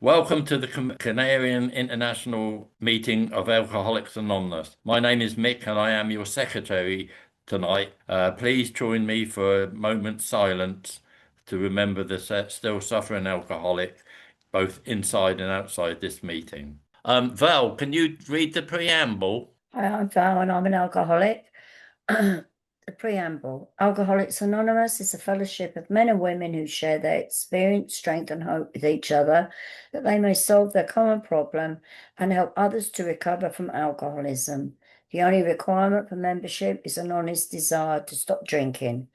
Welcome to the Canarian International meeting of Alcoholics Anonymous. My name is Mick and I am your secretary tonight. Please join me for a moment's silence to remember the still suffering alcoholic, both inside and outside this meeting. Val, can you read the preamble? Hi, I'm Val and I'm an alcoholic. The preamble. Alcoholics Anonymous is a fellowship of men and women who share their experience, strength, and hope with each other that they may solve their common problem and help others to recover from alcoholism. The only requirement for membership is an honest desire to stop drinking.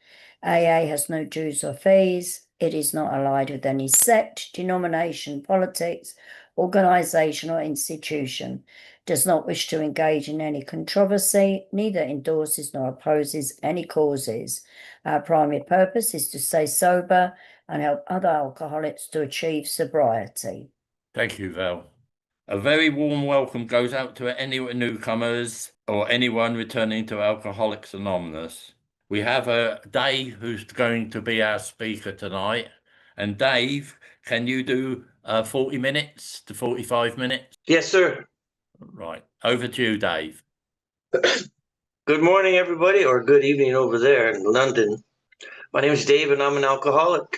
AA has no dues or fees. It is not allied with any sect, denomination, politics, organization, or institution, does not wish to engage in any controversy, neither endorses nor opposes any causes. Our primary purpose is to stay sober and help other alcoholics to achieve sobriety. Thank you, Val. A very warm welcome goes out to any newcomers or anyone returning to Alcoholics Anonymous. We have Dave who's going to be our speaker tonight. And Dave, can you do 40 minutes to 45 minutes? Yes, sir. Right. Over to you, Dave. Good morning, everybody, or good evening over there in London. My name is Dave and I'm an alcoholic.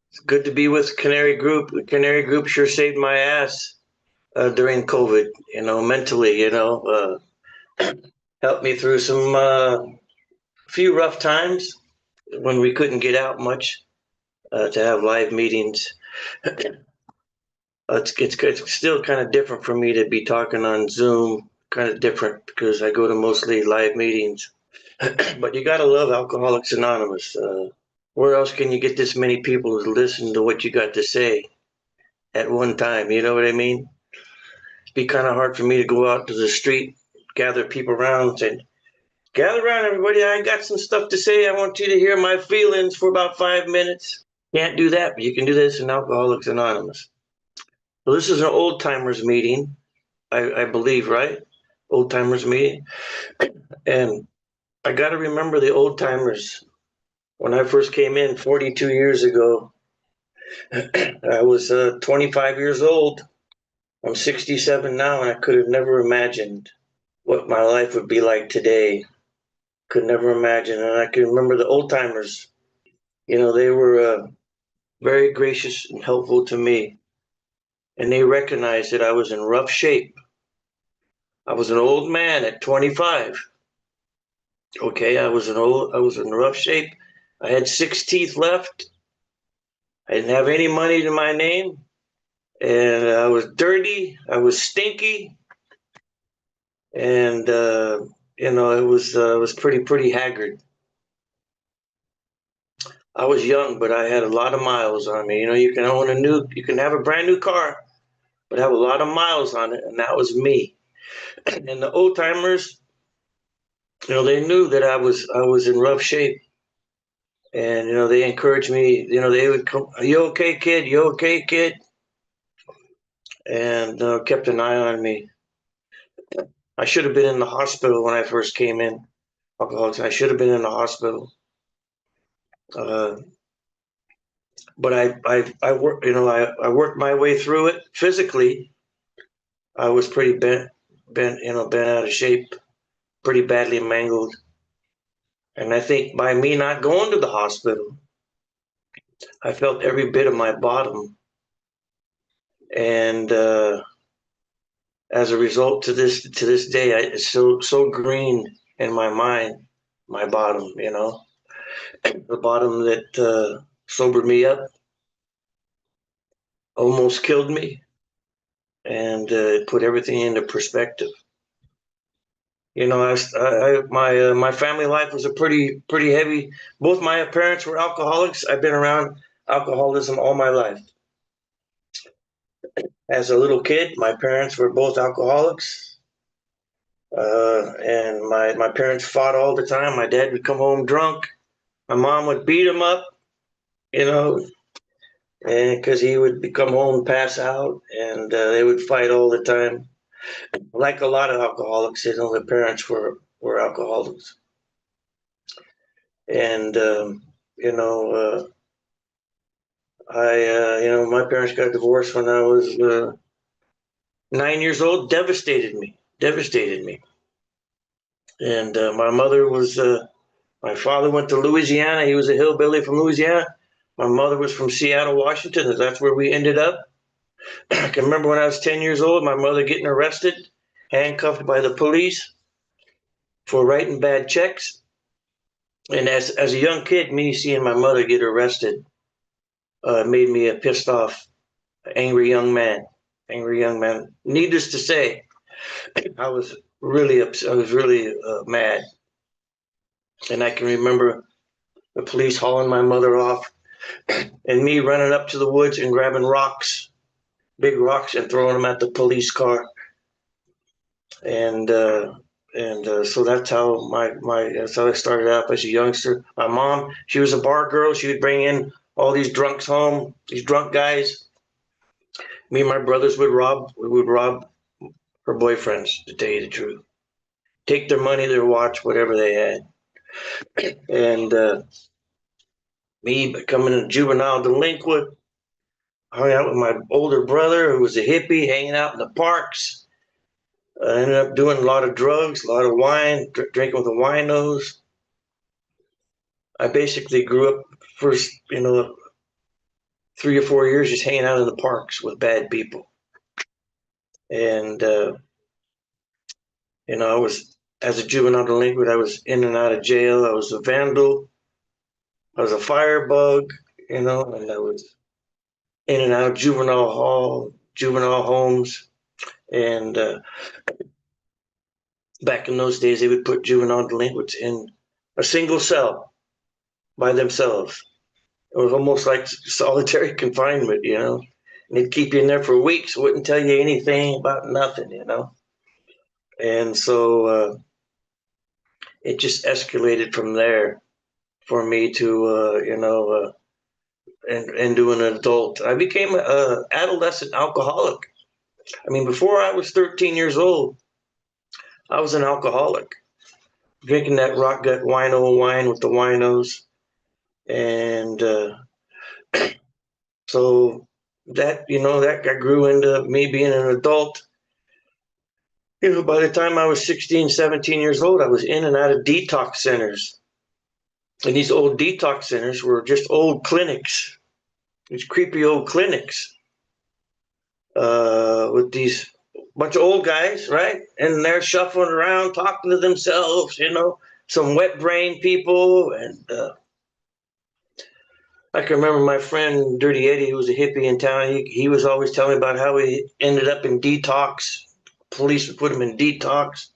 It's good to be with Canary Group. The Canary Group sure saved my ass during COVID, mentally, helped me through some few rough times when we couldn't get out much to have live meetings. It's still kind of different for me to be talking on Zoom, kind of different because I go to mostly live meetings. But you got to love Alcoholics Anonymous. Where else can you get this many people to listen to what you got to say at one time? You know what I mean? It'd be kind of hard for me to go out to the street, gather people around and say, gather around, everybody. I got some stuff to say. I want you to hear my feelings for about 5 minutes. Can't do that, but you can do this in Alcoholics Anonymous. Well, this is an old timers meeting, I believe, right? Old timers meeting. And I got to remember the old timers. When I first came in 42 years ago, I was 25 years old. I'm 67 now, and I could have never imagined what my life would be like today. Could never imagine. And I can remember the old timers. They were very gracious and helpful to me. And they recognized that I was in rough shape. I was an old man at 25. Okay, I was in rough shape. I had 6 teeth left. I didn't have any money to my name. And I was dirty. I was stinky. And it was pretty haggard. I was young, but I had a lot of miles on me. You can have a brand new car, but have a lot of miles on it, and that was me. And the old timers, they knew that I was in rough shape, and they encouraged me. They would come, "Are you okay, kid? You okay, kid?" And kept an eye on me. I should have been in the hospital when I first came in. Alcoholics. I should have been in the hospital. But I worked, I worked my way through it. Physically, I was pretty bent out of shape, pretty badly mangled. And I think by me not going to the hospital, I felt every bit of my bottom. And as a result, to this day, it's so green in my mind, my bottom. The bottom that sobered me up, almost killed me, and put everything into perspective. My family life was a pretty heavy. Both my parents were alcoholics. I've been around alcoholism all my life. As a little kid, my parents were both alcoholics, and my parents fought all the time. My dad would come home drunk. My mom would beat him up, and because he would come home and pass out, and they would fight all the time. Like a lot of alcoholics, the parents were alcoholics. And My parents got divorced when I was 9 years old. Devastated me. And my father went to Louisiana. He was a hillbilly from Louisiana. My mother was from Seattle, Washington, and that's where we ended up. I can remember when I was 10 years old, my mother getting arrested, handcuffed by the police for writing bad checks. And as a young kid, me seeing my mother get arrested made me a pissed off, angry young man. Needless to say, I was really upset. I was really mad. And I can remember the police hauling my mother off and me running up to the woods and grabbing rocks, big rocks, and throwing them at the police car. And so that's how that's how I started out as a youngster. My mom, she was a bar girl. She would bring in all these drunks home, these drunk guys. Me and my brothers would rob her boyfriends, to tell you the truth. Take their money, their watch, whatever they had. And me becoming a juvenile delinquent, hung out with my older brother who was a hippie, hanging out in the parks. I ended up doing a lot of drugs, a lot of wine, drinking with the winos. I basically grew up first, 3 or 4 years just hanging out in the parks with bad people. And, I was, as a juvenile delinquent, I was in and out of jail. I was a vandal. I was a firebug, and I was in and out of juvenile homes. And back in those days, they would put juvenile delinquents in a single cell by themselves. It was almost like solitary confinement, And they'd keep you in there for weeks, wouldn't tell you anything about nothing, And so it just escalated from there for me to, into an adult. I became an adolescent alcoholic. I mean, before I was 13 years old, I was an alcoholic, drinking that rock gut wino wine with the winos. And so that grew into me being an adult. By the time I was 16, 17 years old, I was in and out of detox centers. And these old detox centers were just old clinics, these creepy old clinics with these bunch of old guys, right? And they're shuffling around, talking to themselves, some wet brain people. And I can remember my friend Dirty Eddie, who was a hippie in town. He was always telling me about how he ended up in detox. Police would put him in detox.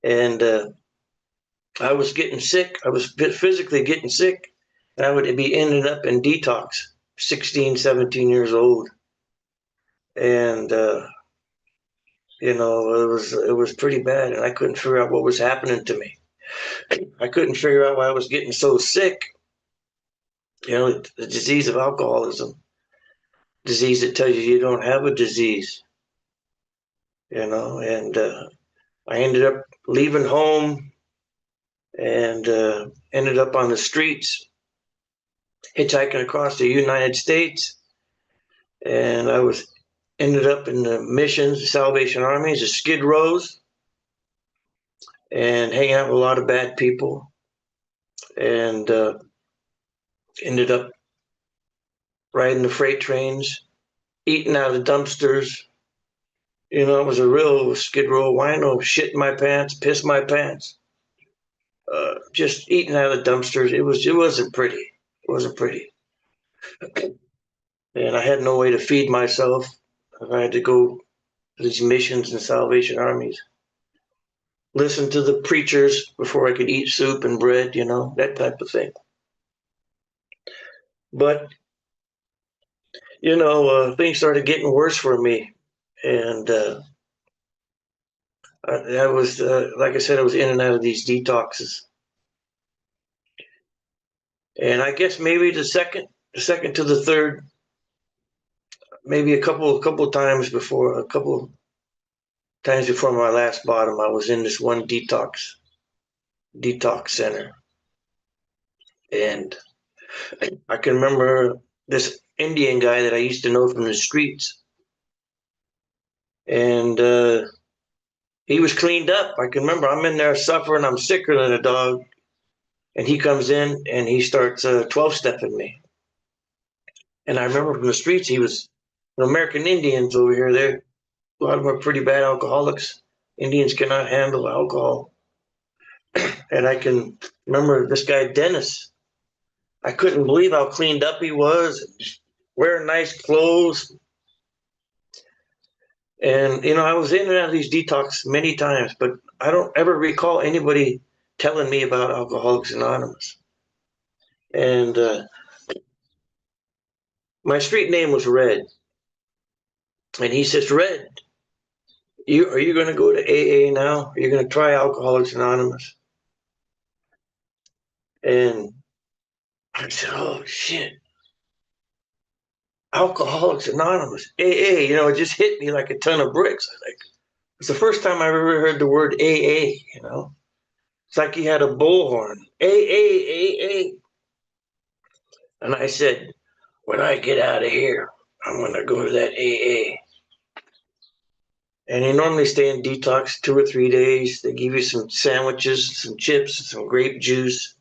And I was getting sick. I was physically getting sick. And I would be ending up in detox, 16, 17 years old. And, it was pretty bad. And I couldn't figure out what was happening to me. I couldn't figure out why I was getting so sick. The disease of alcoholism, disease that tells you don't have a disease, and I ended up leaving home and ended up on the streets, hitchhiking across the United States. And I ended up in the missions, the Salvation Armies, the Skid Rows, and hanging out with a lot of bad people. And ended up riding the freight trains, eating out of the dumpsters. It was a real Skid Row wino, shit in my pants, piss my pants. Just eating out of the dumpsters. It wasn't pretty. It wasn't pretty. And I had no way to feed myself. I had to go to these missions and Salvation Armies. Listen to the preachers before I could eat soup and bread, that type of thing. But, things started getting worse for me. And I was, like I said, I was in and out of these detoxes. And I guess maybe the second to the third, maybe a couple times before my last bottom, I was in this one detox center. And I can remember this Indian guy that I used to know from the streets. And he was cleaned up. I can remember I'm in there suffering. I'm sicker than a dog. And he comes in and he starts 12-stepping me. And I remember from the streets, he was American Indians over here. A lot of them are pretty bad alcoholics. Indians cannot handle alcohol. And I can remember this guy, Dennis. I couldn't believe how cleaned up he was, wearing nice clothes. And, I was in and out of these detox many times, but I don't ever recall anybody telling me about Alcoholics Anonymous. And my street name was Red. And he says, Red, are you going to go to AA now? Are you going to try Alcoholics Anonymous? And I said, oh, shit. Alcoholics Anonymous, AA, it just hit me like a ton of bricks. It's the first time I ever heard the word AA, It's like he had a bullhorn. AA. And I said, when I get out of here, I'm going to go to that AA. And you normally stay in detox 2 or 3 days. They give you some sandwiches, some chips, some grape juice,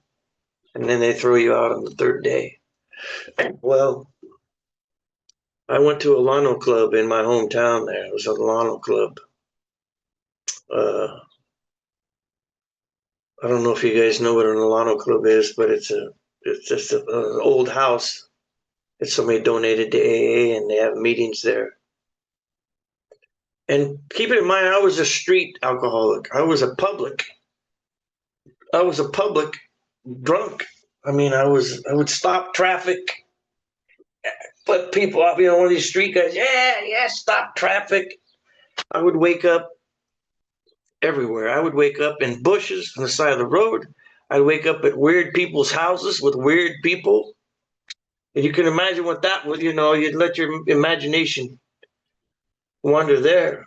and then they throw you out on the 3rd day. Well, I went to a Lano Club in my hometown there. It was a Lano Club. I don't know if you guys know what an Alano Club is, but it's just an old house that somebody donated to AA, and they have meetings there. And keep it in mind, I was a street alcoholic. I was a public drunk. I mean, I would stop traffic, flip people off. One of these street guys. Yeah, stop traffic. I would wake up everywhere. I would wake up in bushes on the side of the road. I'd wake up at weird people's houses with weird people. And you can imagine what that would, you'd let your imagination wander there.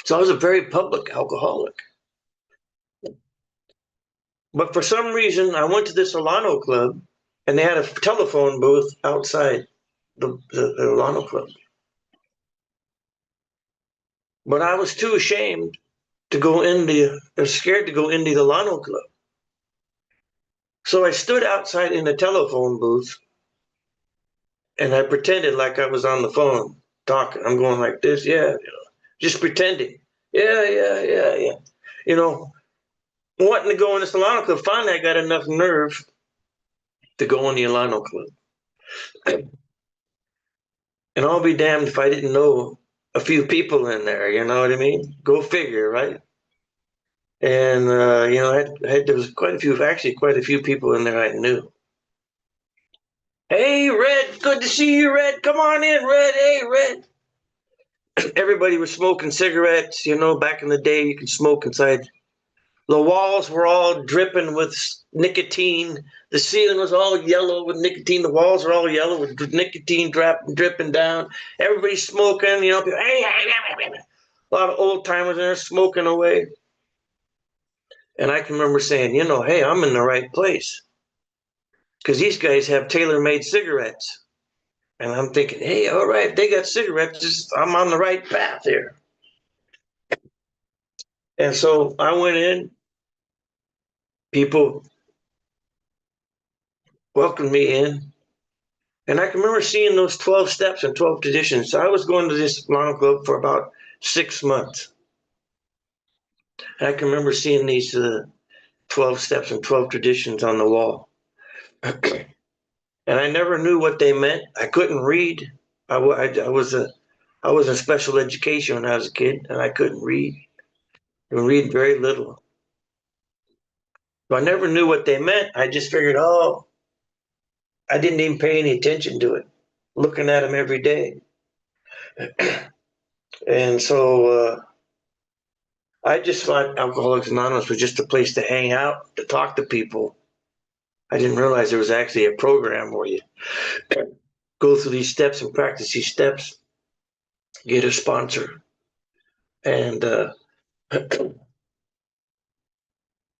So I was a very public alcoholic. But for some reason, I went to this Alano Club, and they had a telephone booth outside the Alano Club. But I was too ashamed to go scared to go into the Lano Club. So I stood outside in the telephone booth, and I pretended like I was on the phone talking. I'm going like this, just pretending. Yeah. Wanting to go in this Alano Club. Finally, I got enough nerve to go in the Alano Club. And I'll be damned if I didn't know a few people in there, you know what I mean? Go figure, right? And, there was quite a few people in there I knew. Hey, Red, good to see you, Red. Come on in, Red. Hey, Red. Everybody was smoking cigarettes. Back in the day, you could smoke inside. The walls were all dripping with nicotine. The ceiling was all yellow with nicotine. The walls were all yellow with nicotine dripping down. Everybody's smoking, people, a lot of old timers in there smoking away. And I can remember saying, hey, I'm in the right place. Because these guys have tailor-made cigarettes. And I'm thinking, hey, all right, if they got cigarettes, I'm on the right path here. And so I went in. People welcomed me in. And I can remember seeing those 12 steps and 12 traditions. So I was going to this Lano Club for about 6 months. And I can remember seeing these 12 steps and 12 traditions on the wall. And I never knew what they meant. I couldn't read. I was in special education when I was a kid, and I couldn't read. I could read very little. So I never knew what they meant. I just figured, I didn't even pay any attention to it, looking at them every day. And so I just thought Alcoholics Anonymous was just a place to hang out, to talk to people. I didn't realize there was actually a program where you go through these steps and practice these steps, get a sponsor. And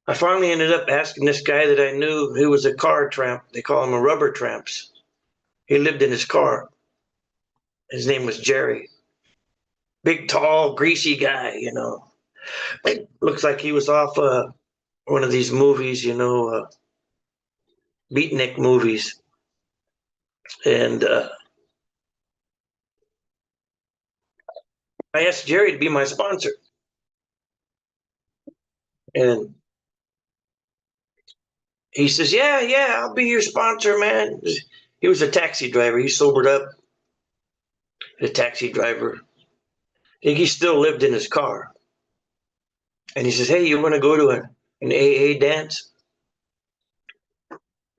I finally ended up asking this guy that I knew, who was a car tramp. They call him a rubber tramps. He lived in his car. His name was Jerry. Big, tall, greasy guy, you know. Looks like he was off one of these movies, you know, beatnik movies. And I asked Jerry to be my sponsor. And he says, yeah, I'll be your sponsor, man. He was a taxi driver. He sobered up. A taxi driver. I think he still lived in his car. And he says, hey, you want to go to an AA dance?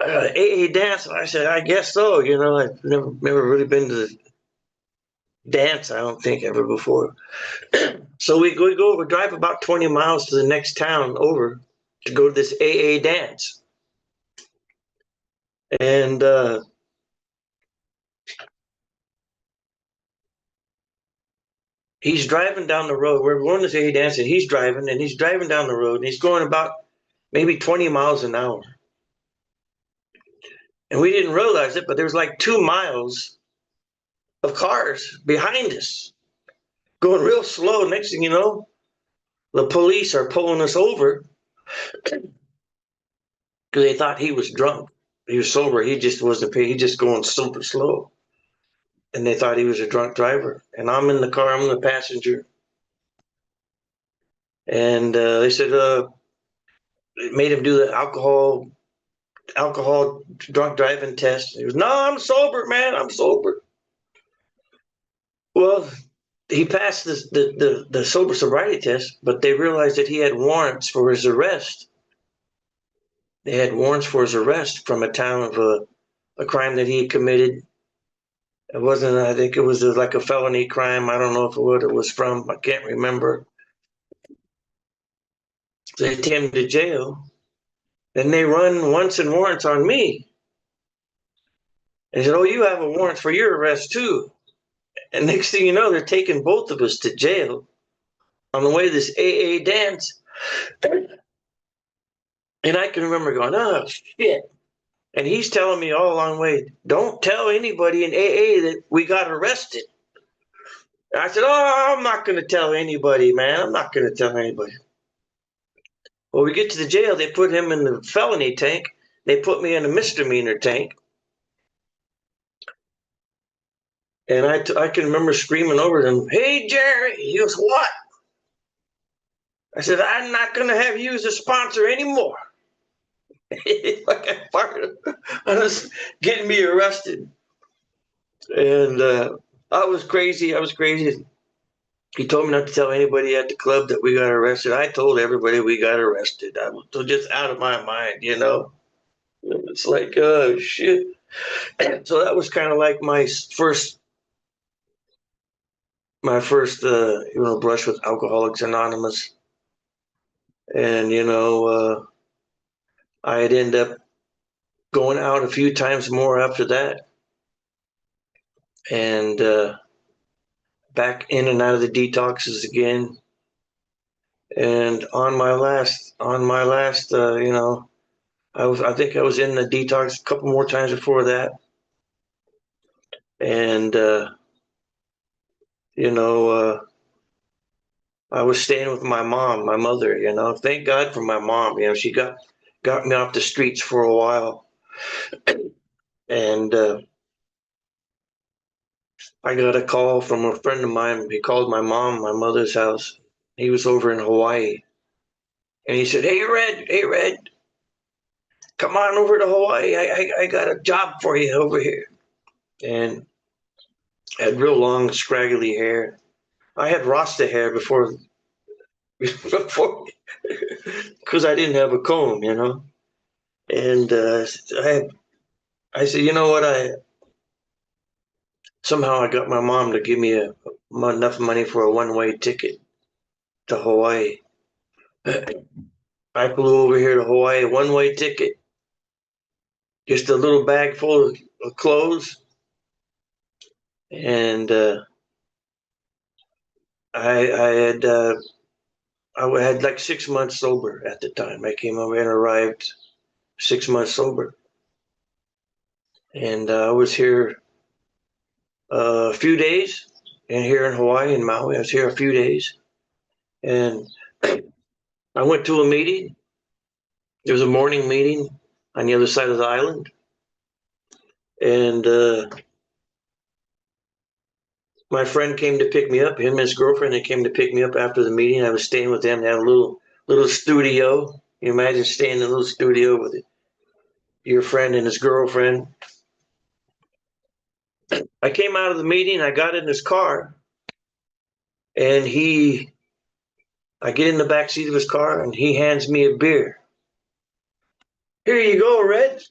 AA dance? I said, I guess so. You know, I've never really been to the dance, I don't think, ever before. So we drive about 20 miles to the next town over to go to this AA dance. And he's driving down the road. We're going to this AA dance, and he's driving down the road, and he's going about maybe 20 miles an hour. And we didn't realize it, but there was like 2 miles of cars behind us going real slow. Next thing you know, the police are pulling us over because they thought he was drunk. He was sober. He just wasn't paying. He just going super slow. And they thought he was a drunk driver. And I'm in the car. I'm the passenger. And they said, made him do the alcohol drunk driving test. He was, no, I'm sober, man. I'm sober. Well, he passed the sobriety test, but they realized that he had warrants for his arrest. They had warrants for his arrest from a town of a crime that he had committed. It wasn't, I think it was like a felony crime. I don't know what it was from. I can't remember. So they take him to jail. Then they run wants and warrants on me. They said, oh, you have a warrant for your arrest too. And next thing you know, they're taking both of us to jail on the way to this AA dance. And I can remember going, oh, shit. And he's telling me all along the way, don't tell anybody in AA that we got arrested. And I said, oh, I'm not going to tell anybody, man. I'm not going to tell anybody. Well, we get to the jail. They put him in the felony tank. They put me in a misdemeanor tank. And I can remember screaming over them, hey, Jerry. He goes, what? I said, I'm not going to have you as a sponsor anymore. Like I was getting me arrested. And I was crazy. He told me not to tell anybody at the club that we got arrested. I told everybody we got arrested. I was just out of my mind, you know. It's like, oh, shit. So that was kind of like my first brush with Alcoholics Anonymous. And, you know, I had ended up going out a few times more after that. And back in and out of the detoxes again. And on my last, you know, I think I was in the detox a couple more times before that. And, you know, I was staying with my mother, you know. Thank God for my mom. You know, she got me off the streets for a while. And I got a call from a friend of mine. He called my mother's house. He was over in Hawaii. And he said, hey, Red, come on over to Hawaii. I got a job for you over here. And I had real long, scraggly hair. I had Rasta hair before, because I didn't have a comb, you know. And I said, you know what? Somehow I got my mom to give me enough money for a one-way ticket to Hawaii. I flew over here to Hawaii, one-way ticket, just a little bag full of clothes. And I had like 6 months sober at the time. I came over and arrived 6 months sober. And I was here a few days, and here in Hawaii, in Maui, I was here a few days, and I went to a meeting. There was a morning meeting on the other side of the island, and my friend came to pick me up. Him and his girlfriend, they came to pick me up after the meeting. I was staying with them. They had a little studio. You imagine staying in a little studio with your friend and his girlfriend. I came out of the meeting. I got in his car, and I get in the back seat of his car, and he hands me a beer. Here you go, Red.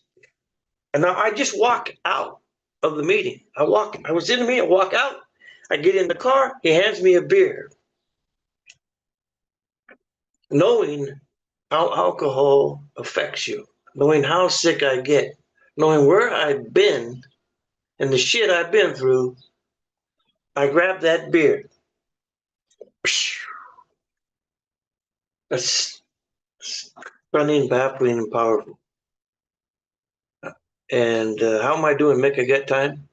And now I just walk out of the meeting. I was in the meeting. I walk out. I get in the car. He hands me a beer. Knowing how alcohol affects you, knowing how sick I get, knowing where I've been and the shit I've been through, I grabbed that beer. That's stunning, baffling, and powerful. And how am I doing, Mick? I got time?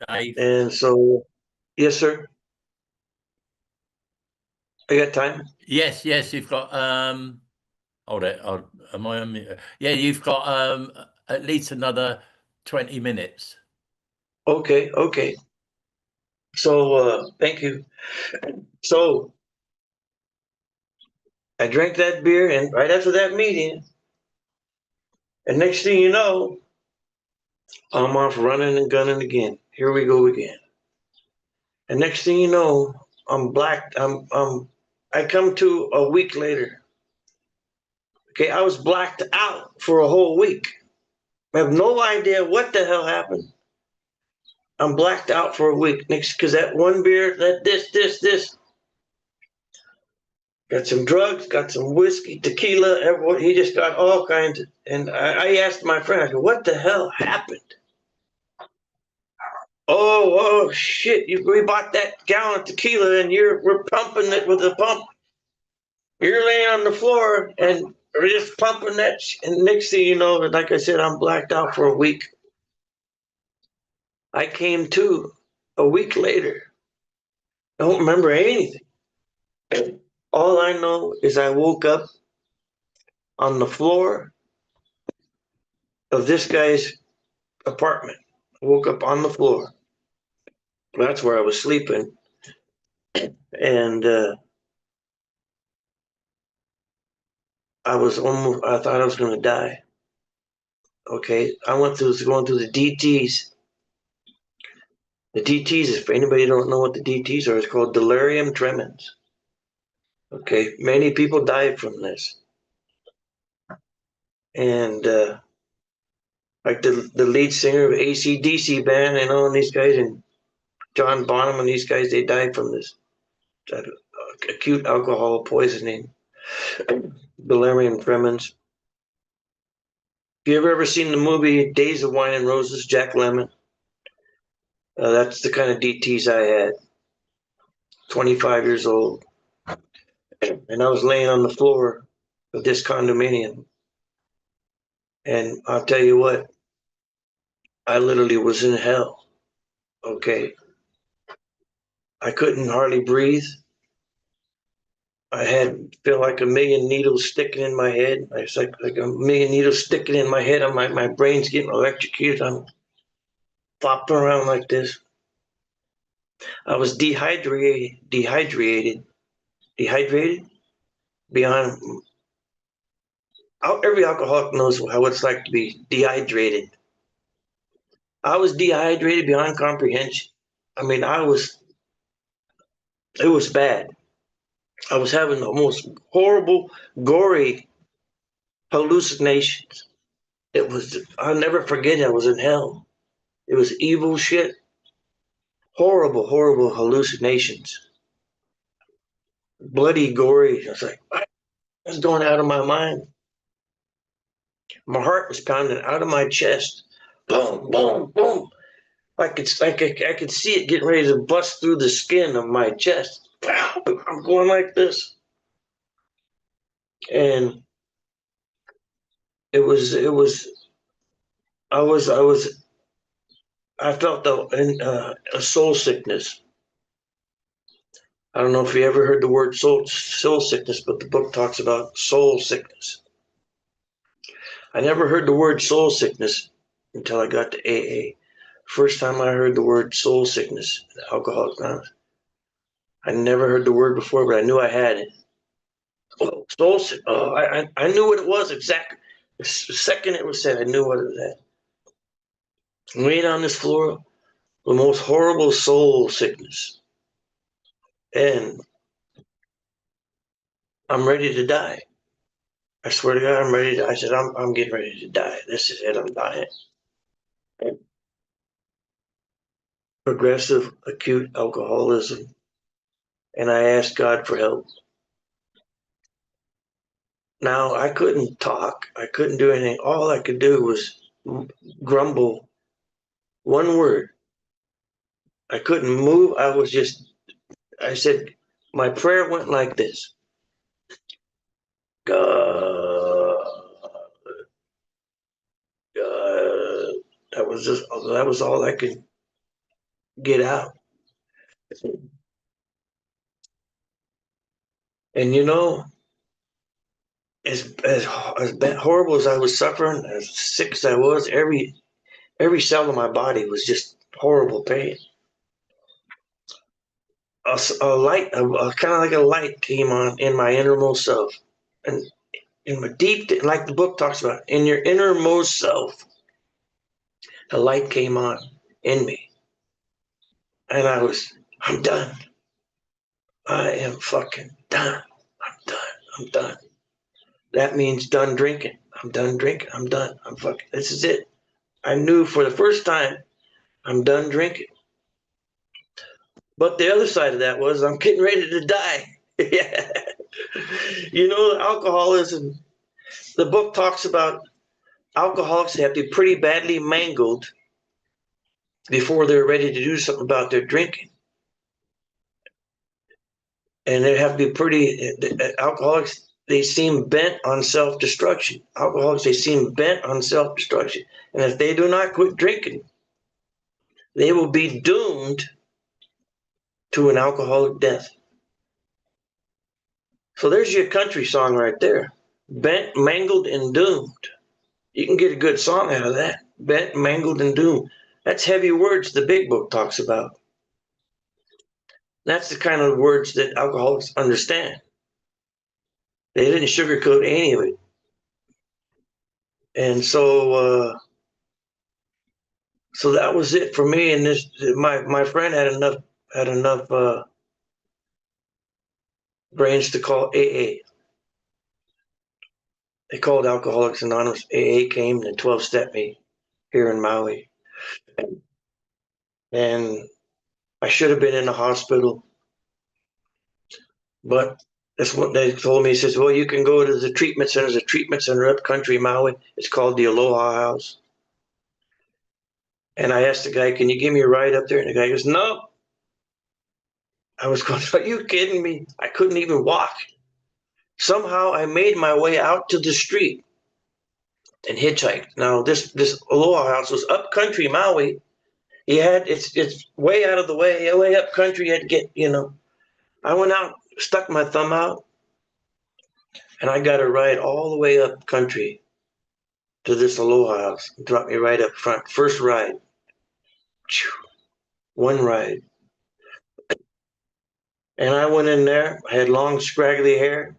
Dave. And so, yes, sir. I got time. Yes, you've got hold it. Am I on mute? Yeah, you've got at least another 20 minutes. Okay. So thank you. So I drank that beer, and right after that meeting, and next thing you know, I'm off running and gunning again. Here we go again. And next thing you know, I'm blacked. I come to a week later. Okay, I was blacked out for a whole week. I have no idea what the hell happened. I'm blacked out for a week. Next, because that one beer, that this. Got some drugs, got some whiskey, tequila, everyone. He just got all kinds. And I asked my friend, I go, what the hell happened? Oh shit! We bought that gallon of tequila, and we're pumping it with a pump. You're laying on the floor, and we're just pumping that. And next thing you know, like I said, I'm blacked out for a week. I came to a week later. I don't remember anything. All I know is I woke up on the floor of this guy's apartment. I woke up on the floor. That's where I was sleeping. And I thought I was going to die. Okay. Going through the DTs. The DTs, if anybody don't know what the DTs are, it's called delirium tremens. Okay. Many people died from this. And like the lead singer of AC/DC band, and these guys, and John Bonham and these guys, they died from this acute alcohol poisoning, delirium tremens. If you ever seen the movie Days of Wine and Roses, Jack Lemmon, that's the kind of DTs I had. 25 years old. And I was laying on the floor of this condominium. And I'll tell you what, I literally was in hell. Okay. I couldn't hardly breathe. I felt like a million needles sticking in my head. It's like a million needles sticking in my head. My brain's getting electrocuted. I'm flopping around like this. I was dehydrated beyond. Every alcoholic knows how it's like to be dehydrated. I was dehydrated beyond comprehension. I mean, it was bad. I was having the most horrible, gory hallucinations. I'll never forget, I was in hell. It was evil shit. Horrible, horrible hallucinations. Bloody, gory. I was like, what? I was going out of my mind. My heart was pounding out of my chest. Boom, boom, boom. I could see it getting ready to bust through the skin of my chest. I'm going like this. And it was I felt a soul sickness. I don't know if you ever heard the word soul sickness, but the book talks about soul sickness. I never heard the word soul sickness until I got to AA. First time I heard the word soul sickness, Alcoholics Anonymous. I never heard the word before, but I knew I had it. Oh, soul sick. Oh, I knew what it was exactly. The second it was said, I knew what it was at. Laid on this floor, the most horrible soul sickness. And I'm ready to die. I swear to God, I'm ready to. I said, I'm getting ready to die. This is it. I'm dying. Progressive acute alcoholism. And I asked God for help. Now, I couldn't talk. I couldn't do anything. All I could do was grumble one word. I couldn't move. I said, my prayer went like this. God, God. That was all I could get out. And you know, as horrible as I was suffering, as sick as I was, every cell in my body was just horrible pain. A light, kind of like a light came on in my innermost self. And in my deep, like the book talks about, in your innermost self, a light came on in me. And I'm done. I am fucking done. I'm done. I'm done. That means done drinking. I'm done drinking. I'm done. This is it. I knew for the first time, I'm done drinking. But the other side of that was I'm getting ready to die. Yeah. You know, alcoholism, the book talks about alcoholics have to be pretty badly mangled before they're ready to do something about their drinking. And they have to be alcoholics, they seem bent on self-destruction. Alcoholics, they seem bent on self-destruction. And if they do not quit drinking, they will be doomed to an alcoholic death. So there's your country song right there. Bent, mangled, and doomed. You can get a good song out of that. Bent, mangled, and doomed. That's heavy words the big book talks about. That's the kind of words that alcoholics understand. They didn't sugarcoat any of it. And so that was it for me. And my friend had enough brains to call AA. They called Alcoholics Anonymous. AA came and 12-stepped me here in Maui. And I should have been in the hospital. But that's what they told me. He says, well, you can go to the treatment center. There's a treatment center up country Maui. It's called the Aloha House. And I asked the guy, can you give me a ride up there? And the guy goes, no. I was going, are you kidding me? I couldn't even walk. Somehow I made my way out to the street and hitchhiked. Now this Aloha House was up country Maui. It's way out of the way, way up country. You had to get, I went out, stuck my thumb out, and I got a ride all the way up country to this Aloha House. It dropped me right up front. First ride. One ride. And I went in there. I had long, scraggly hair.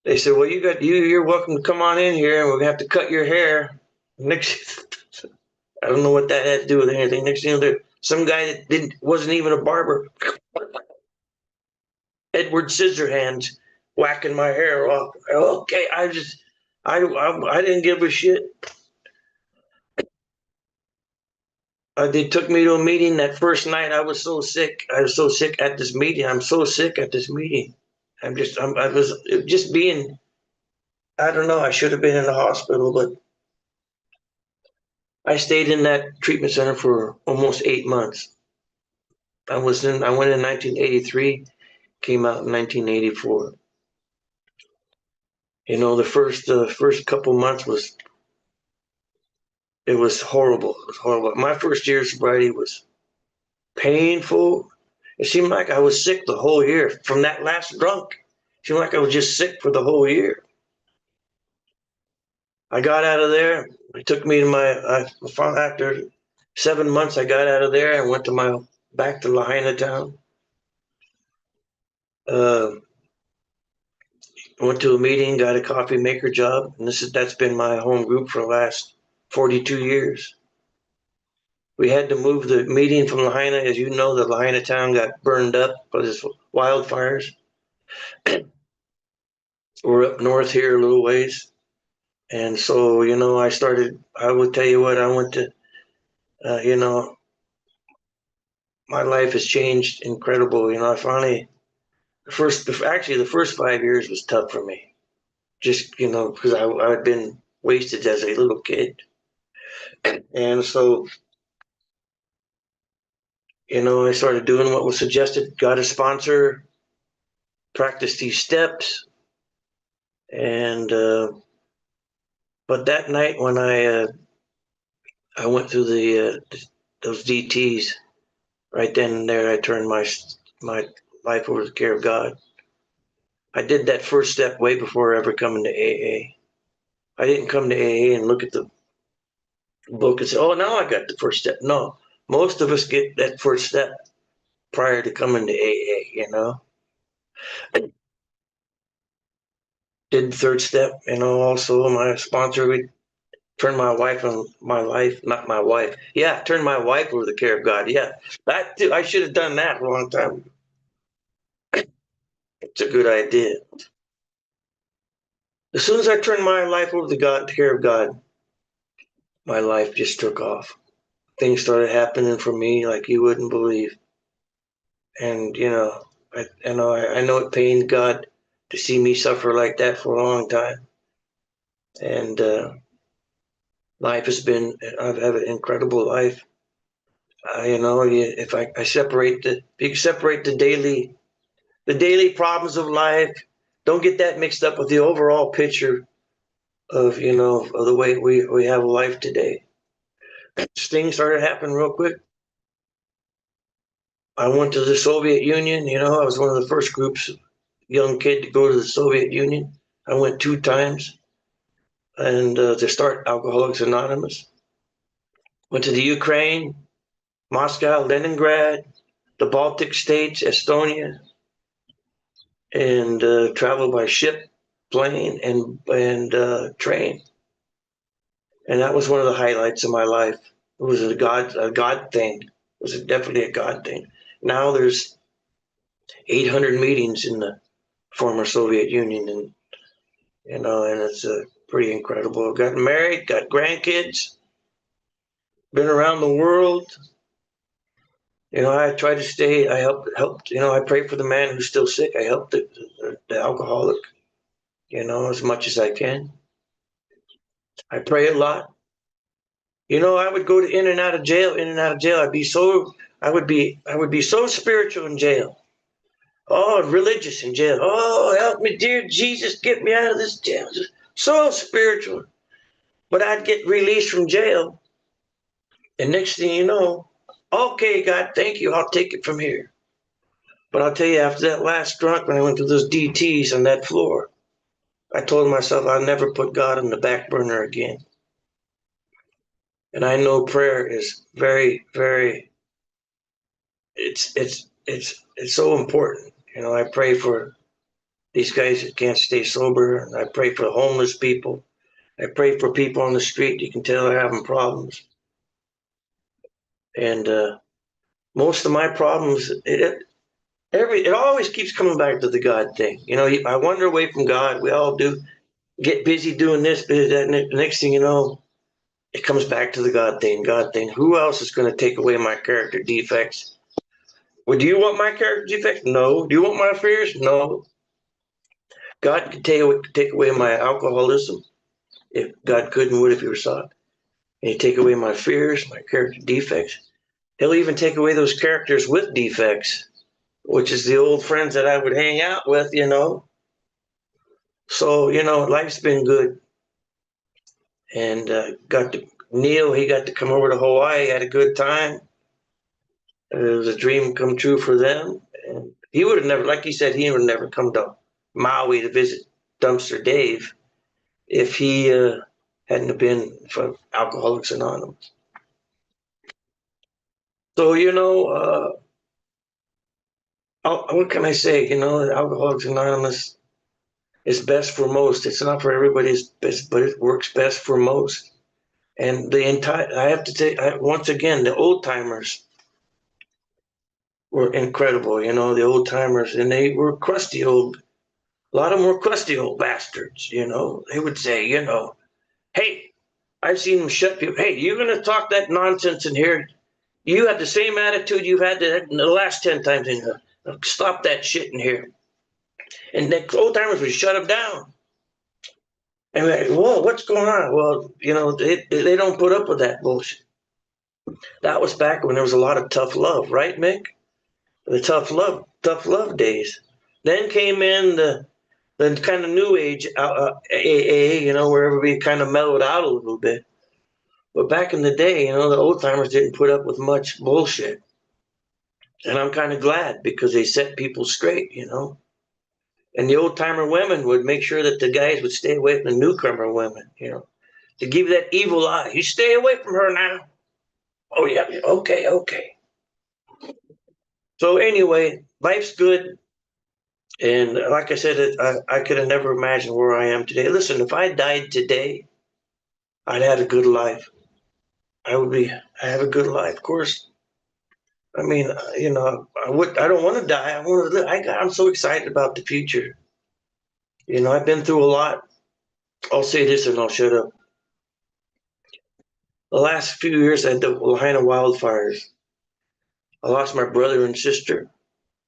They said, well, you're welcome to come on in here, and we're gonna have to cut your hair. Next, I don't know what that had to do with anything. Next thing you know, some guy that wasn't even a barber, Edward Scissorhands, whacking my hair off. Okay, I didn't give a shit. They took me to a meeting that first night. I was so sick. I was so sick at this meeting. I'm so sick at this meeting. I was just being, I don't know, I should have been in the hospital, but I stayed in that treatment center for almost 8 months. I went in 1983, came out in 1984. The first couple months was It was horrible. It was horrible. My first year of sobriety was painful. It seemed like I was sick the whole year. From that last drunk, it seemed like I was just sick for the whole year. I got out of there. It took me to after 7 months, I got out of there and went to back to Lahaina town. Went to a meeting, got a coffee maker job, and that's been my home group for the last 42 years. We had to move the meeting from Lahaina. As you know, the Lahaina town got burned up by this wildfires. We're up north here a little ways. And so, I would tell you what, I went to, my life has changed incredible. I finally, the first 5 years was tough for me. Just, because I had been wasted as a little kid. And so, I started doing what was suggested, got a sponsor, practiced these steps. And, but that night when I went through those DTs, right then and there, I turned my life over to the care of God. I did that first step way before ever coming to AA. I didn't come to AA and look at the book and say, oh, now I got the first step. No, most of us get that first step prior to coming to AA, Did the third step, also my sponsor, we turned my wife and my life, not my wife. Yeah, turned my wife over the care of God. Yeah, that too. I should have done that a long time ago. It's a good idea. As soon as I turned my life over to God, the care of God, my life just took off. Things started happening for me like you wouldn't believe. And I know it pained God to see me suffer like that for a long time. And life has been, I've had an incredible life. If I separate the daily problems of life, don't get that mixed up with the overall picture of the way we have a life today. Things started happening real quick. I went to the Soviet Union. I was one of the first groups, young kid, to go to the Soviet Union. I went 2 times, and to start Alcoholics Anonymous. Went to the Ukraine, Moscow, Leningrad, the Baltic states, Estonia, and traveled by ship, plane, and train. And that was one of the highlights of my life. It was a God thing. It was definitely a God thing. Now there's 800 meetings in the former Soviet Union, and and it's pretty incredible. Got married, got grandkids, been around the world. I try to stay. I helped. I pray for the man who's still sick. I help the alcoholic, as much as I can. I pray a lot. I would go to in and out of jail. I would be so spiritual in jail. Oh, religious in jail. Oh, help me, dear Jesus, get me out of this jail. Just so spiritual. But I'd get released from jail. And next thing you know, okay, God, thank you. I'll take it from here. But I'll tell you, after that last drunk, when I went through those DTs on that floor, I told myself I'll never put God on the back burner again. And I know prayer is very, very, it's so important. I pray for these guys that can't stay sober, and I pray for homeless people. I pray for people on the street. You can tell they're having problems. And most of my problems, it always keeps coming back to the God thing. I wander away from God. We all do. Get busy doing this, busy that. And the next thing you know, it comes back to the God thing. God thing. Who else is going to take away my character defects? Well, do you want my character defects? No. Do you want my fears? No. God could take away my alcoholism if God could and would if he saw it. And he'd take away my fears, my character defects. He'll even take away those characters with defects, which is the old friends that I would hang out with, So, life's been good. And Neil, he got to come over to Hawaii, had a good time. It was a dream come true for them. And he would have never, like he said, he would have never come to Maui to visit Dumpster Dave if he hadn't have been for Alcoholics Anonymous. So, what can I say? Alcoholics Anonymous is best for most. It's not for everybody's best, but it works best for most. And I have to say, once again, the old timers were incredible. The old timers, and they were a lot of them were crusty old bastards. They would say, hey, I've seen them shut people. Hey, you're going to talk that nonsense in here? You have the same attitude you've had the last 10 times in here. Stop that shit in here. And the old timers would shut them down. And we're like, whoa, what's going on? Well, they don't put up with that bullshit. That was back when there was a lot of tough love, right, Mick? The tough love days. Then came in the kind of new age AA, where everybody kind of mellowed out a little bit. But back in the day, the old timers didn't put up with much bullshit. And I'm kind of glad because they set people straight, And the old timer women would make sure that the guys would stay away from the newcomer women, to give that evil eye. You stay away from her now. Oh, yeah, okay. So anyway, life's good. And like I said, I could have never imagined where I am today. Listen, if I died today, I'd had a good life. I have a good life. Of course, I mean, I don't want to die. I want to live. I'm so excited about the future. I've been through a lot. I'll say this and I'll shut up. The last few years, I had the Lahaina wildfires. I lost my brother and sister.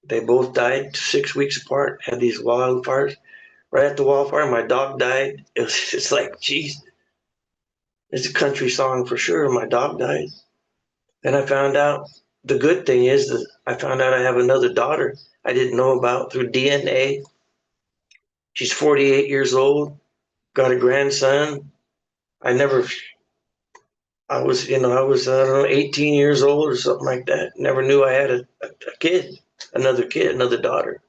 They both died 6 weeks apart, had these wildfires. Right after the wildfire, my dog died. It was just like, geez, it's a country song for sure. My dog died. And I found out, the good thing is that I found out I have another daughter I didn't know about through DNA. She's 48 years old, got a grandson. I was, I don't know, 18 years old or something like that. Never knew I had a kid, another daughter.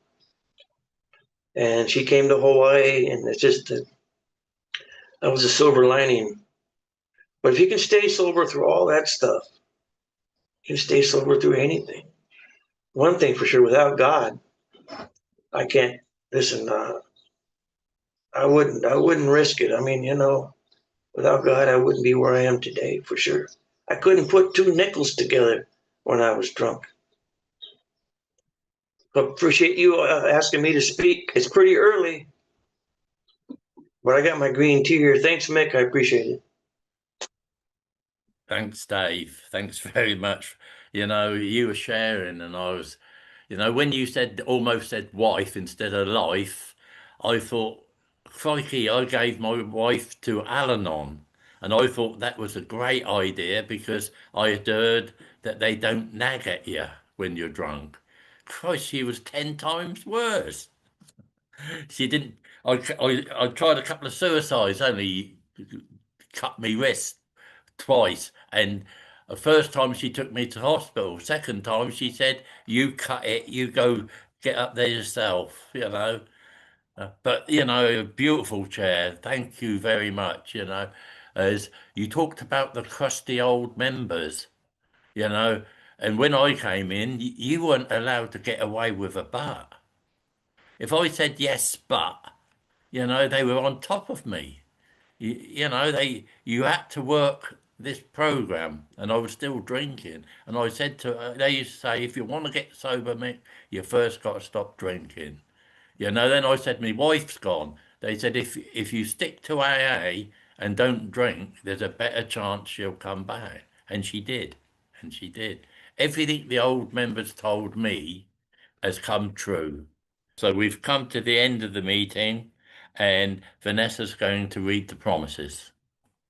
And she came to Hawaii, and it's just that was a silver lining. But if you can stay sober through all that stuff, you can stay sober through anything. One thing for sure, without God, I can't, listen, I wouldn't risk it. I mean, without God, I wouldn't be where I am today, for sure. I couldn't put 2 nickels together when I was drunk. But appreciate you asking me to speak. It's pretty early, but I got my green tea here. Thanks, Mick. I appreciate it. Thanks, Dave. Thanks very much. You were sharing, and I was, when you almost said wife instead of life, I thought, crikey, I gave my wife to Al-Anon. And I thought that was a great idea because I had heard that they don't nag at you when you're drunk. Christ, she was 10 times worse. She didn't. I tried a couple of suicides, only cut me wrist twice. And the first time she took me to hospital. Second time she said, "You cut it. You go get up there yourself." But a beautiful chair. Thank you very much. As you talked about the crusty old members, and when I came in, you weren't allowed to get away with a but. If I said yes, but, they were on top of me. You had to work this program, and I was still drinking. And I said they used to say, if you want to get sober, Mick, you first got to stop drinking. Then I said, my wife's gone. They said, if you stick to AA and don't drink, there's a better chance she'll come back. And she did. Everything the old members told me has come true. So we've come to the end of the meeting, and Vanessa's going to read the promises.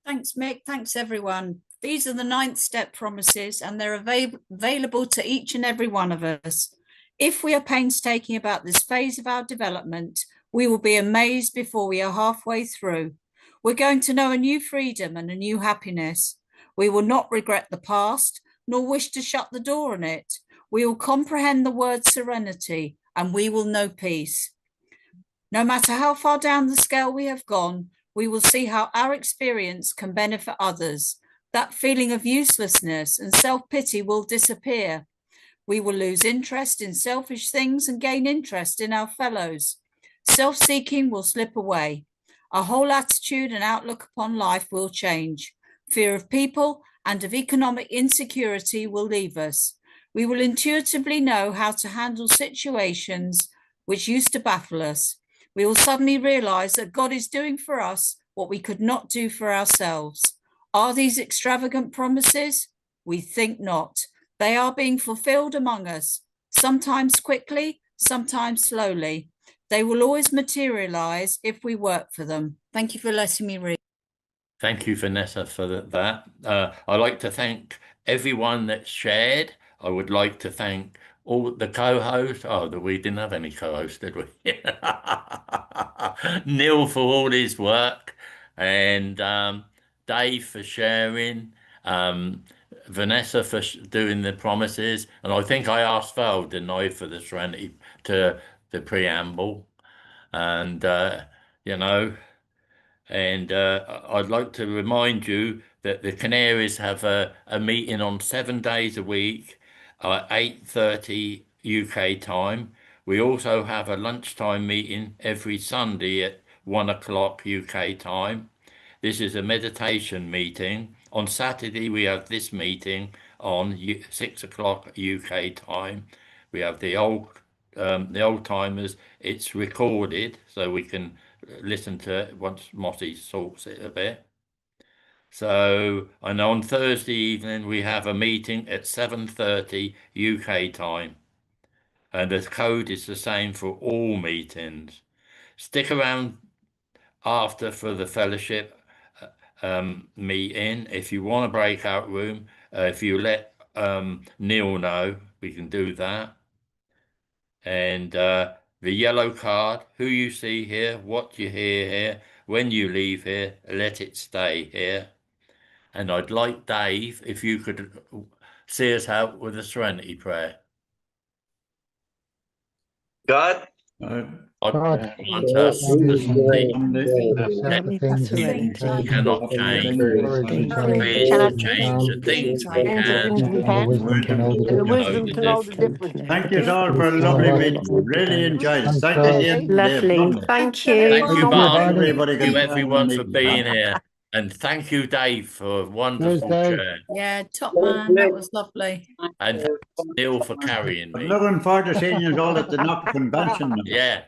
Thanks, Mick. Thanks, everyone. These are the 9th step promises, and they're available to each and every one of us. If we are painstaking about this phase of our development, we will be amazed before we are halfway through. We're going to know a new freedom and a new happiness. We will not regret the past, nor wish to shut the door on it. We will comprehend the word serenity, and we will know peace. No matter how far down the scale we have gone, we will see how our experience can benefit others. That feeling of uselessness and self-pity will disappear. We will lose interest in selfish things and gain interest in our fellows. Self-seeking will slip away. Our whole attitude and outlook upon life will change. Fear of people and of economic insecurity will leave us. We will intuitively know how to handle situations which used to baffle us. We will suddenly realize that God is doing for us what we could not do for ourselves. Are these extravagant promises? We think not. They are being fulfilled among us, sometimes quickly, sometimes slowly. They will always materialize if we work for them. Thank you for letting me read. Thank you, Vanessa, for that. I'd like to thank everyone that shared. I would like to thank all the co-hosts. Oh, we didn't have any co-hosts, did we? Neil for all his work, and Dave for sharing, Vanessa for doing the promises, and I think I asked Val, didn't I, for the serenity to the preamble, and you know. And I'd like to remind you that the Canaries have a meeting on 7 days a week at 8:30 UK time. We also have a lunchtime meeting every Sunday at 1 o'clock UK time. This is a meditation meeting. On Saturday, we have this meeting on 6 o'clock UK time. We have the old timers. It's recorded, so we can listen to it once Mossy sorts it a bit. So, and on Thursday evening, we have a meeting at 7:30 UK time. And the code is the same for all meetings. Stick around after for the fellowship meeting. If you want a breakout room, if you let Neil know, we can do that. And the yellow card, who you see here, what you hear here, when you leave here, let it stay here. And I'd like Dave, if you could see us out with a serenity prayer. God, I God, want us to see things we cannot change. we Please change the things we can. and the wisdom to know the difference. Thank you all for a lovely meeting. Really enjoyed it. Thank you. Lovely. Thank you. Thank you, Barney. Everybody Thank you, can everyone, for meeting. being here. And thank you, Dave, for a wonderful share. Yeah, top man. That was lovely. And Neil for carrying I'm me. looking forward to seeing you all at the NOC convention. Yeah.